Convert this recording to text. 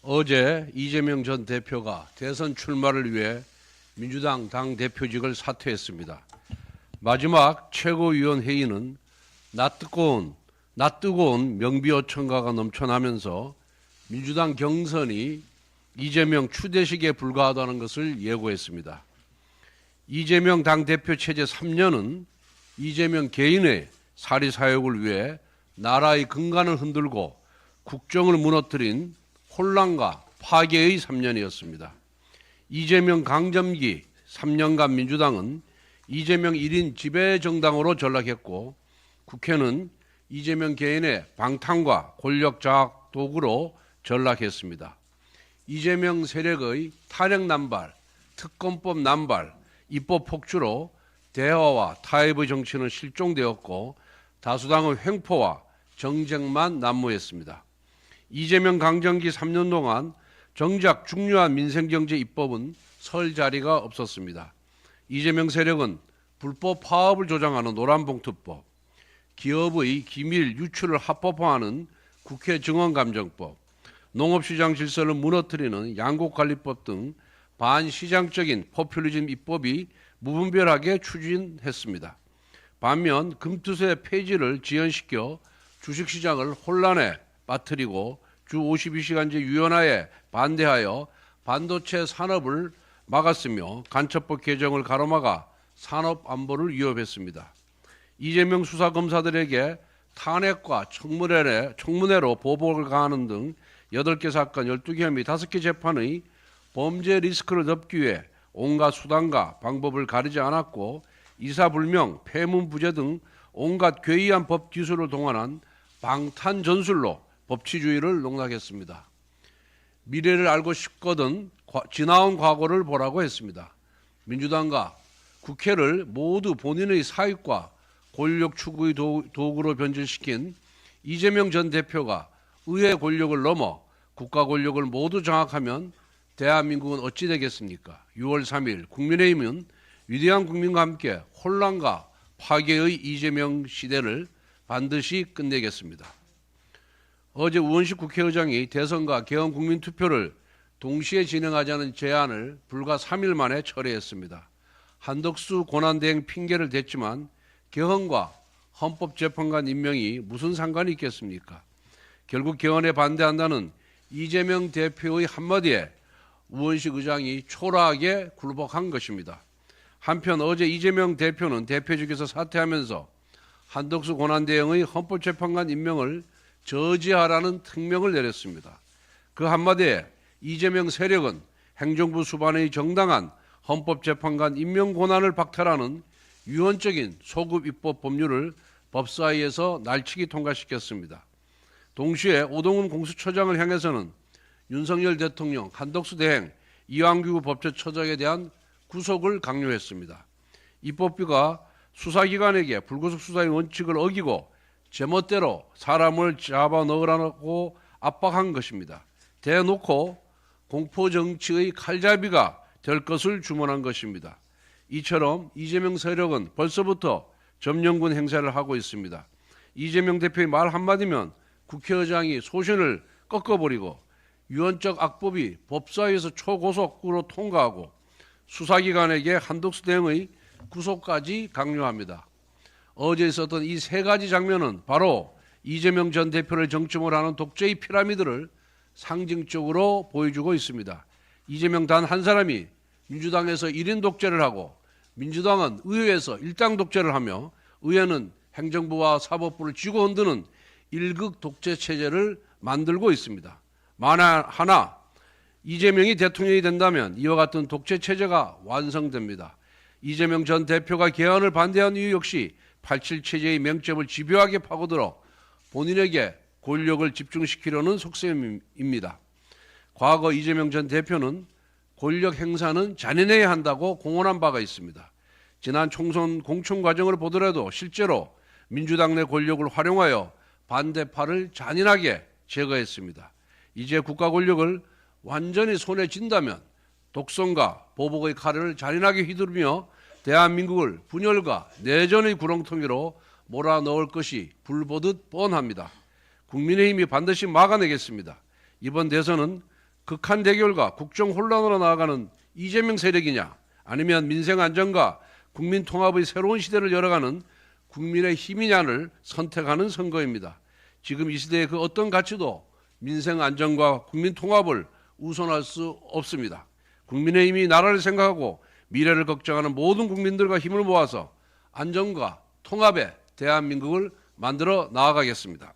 어제 이재명 전 대표가 대선 출마를 위해 민주당 당대표직을 사퇴했습니다. 마지막 최고위원 회의는 낯뜨거운 명비어천가가 넘쳐나면서 민주당 경선이 이재명 추대식에 불과하다는 것을 예고했습니다. 이재명 당대표 체제 3년은 이재명 개인의 사리사욕을 위해 나라의 근간을 흔들고 국정을 무너뜨린 혼란과 파괴의 3년이었습니다. 이재명 강점기 3년간 민주당은 이재명 1인 지배정당으로 전락했고 국회는 이재명 개인의 방탄과 권력 장악 도구로 전락했습니다. 이재명 세력의 탄핵 남발, 특검법 남발, 입법 폭주로 대화와 타협의 정치는 실종되었고 다수당의 횡포와 정쟁만 난무했습니다. 이재명 강점기 3년 동안 정작 중요한 민생경제 입법은 설 자리가 없었습니다. 이재명 세력은 불법 파업을 조장하는 노란봉투법, 기업의 기밀 유출을 합법화하는 국회 증언감정법, 농업시장 질서를 무너뜨리는 양곡관리법 등 반시장적인 포퓰리즘 입법이 무분별하게 추진했습니다. 반면 금투세 폐지를 지연시켜 주식시장을 혼란에 빠뜨리고 주 52시간제 유연화에 반대하여 반도체 산업을 막았으며 간첩법 개정을 가로막아 산업 안보를 위협했습니다. 이재명 수사검사들에게 탄핵과 청문회로 보복을 가하는 등 8개 사건 12개 혐의 5개 재판의 범죄 리스크를 덮기 위해 온갖 수단과 방법을 가리지 않았고 이사불명, 폐문부재 등 온갖 괴이한 법 기술을 동원한 방탄전술로 법치주의를 농락했습니다. 미래를 알고 싶거든 지나온 과거를 보라고 했습니다. 민주당과 국회를 모두 본인의 사익과 권력 추구의 도구로 변질시킨 이재명 전 대표가 의회 권력을 넘어 국가 권력을 모두 장악하면 대한민국은 어찌 되겠습니까? 6월 3일 국민의힘은 위대한 국민과 함께 혼란과 파괴의 이재명 시대를 반드시 끝내겠습니다. 어제 우원식 국회의장이 대선과 개헌 국민투표를 동시에 진행하자는 제안을 불과 3일 만에 철회했습니다. 한덕수 권한대행 핑계를 댔지만 개헌과 헌법재판관 임명이 무슨 상관이 있겠습니까? 결국 개헌에 반대한다는 이재명 대표의 한마디에 우원식 의장이 초라하게 굴복한 것입니다. 한편 어제 이재명 대표는 대표직에서 사퇴하면서 한덕수 권한대행의 헌법재판관 임명을 저지하라는 특명을 내렸습니다. 그 한마디에 이재명 세력은 행정부 수반의 정당한 헌법재판관 임명 권한을 박탈하는 유언적인 소급 입법 법률을 법사위에서 날치기 통과시켰습니다. 동시에 오동훈 공수처장을 향해서는 윤석열 대통령, 한덕수 대행, 이완규 법제처장에 대한 구속을 강요했습니다. 입법부가 수사기관에게 불구속 수사의 원칙을 어기고 제멋대로 사람을 잡아넣으라고 압박한 것입니다. 대놓고 공포정치의 칼잡이가 될 것을 주문한 것입니다. 이처럼 이재명 세력은 벌써부터 점령군 행사를 하고 있습니다. 이재명 대표의 말 한마디면 국회의장이 소신을 꺾어버리고 유언적 악법이 법사위에서 초고속으로 통과하고 수사기관에게 한덕수 대행의 구속까지 강요합니다. 어제 있었던 이 세 가지 장면은 바로 이재명 전 대표를 정점으로 하는 독재의 피라미드를 상징적으로 보여주고 있습니다. 이재명 단 한 사람이 민주당에서 1인 독재를 하고 민주당은 의회에서 일당 독재를 하며 의회는 행정부와 사법부를 쥐고 흔드는 1극 독재 체제를 만들고 있습니다. 만약 하나 이재명이 대통령이 된다면 이와 같은 독재 체제가 완성됩니다. 이재명 전 대표가 개헌을 반대한 이유 역시 87 체제의 맹점을 집요하게 파고들어 본인에게 권력을 집중시키려는 속셈입니다. 과거 이재명 전 대표는 권력 행사는 잔인해야 한다고 공언한 바가 있습니다. 지난 총선 공천 과정을 보더라도 실제로 민주당 내 권력을 활용하여 반대파를 잔인하게 제거했습니다. 이제 국가 권력을 완전히 손에 쥔다면 독선과 보복의 칼을 잔인하게 휘두르며 대한민국을 분열과 내전의 구렁텅이로 몰아넣을 것이 불보듯 뻔합니다. 국민의힘이 반드시 막아내겠습니다. 이번 대선은 극한 대결과 국정 혼란으로 나아가는 이재명 세력이냐, 아니면 민생 안정과 국민 통합의 새로운 시대를 열어가는 국민의 힘이냐를 선택하는 선거입니다. 지금 이 시대의 그 어떤 가치도 민생 안정과 국민 통합을 우선할 수 없습니다. 국민의힘이 나라를 생각하고 미래를 걱정하는 모든 국민들과 힘을 모아서 안정과 통합의 대한민국을 만들어 나아가겠습니다.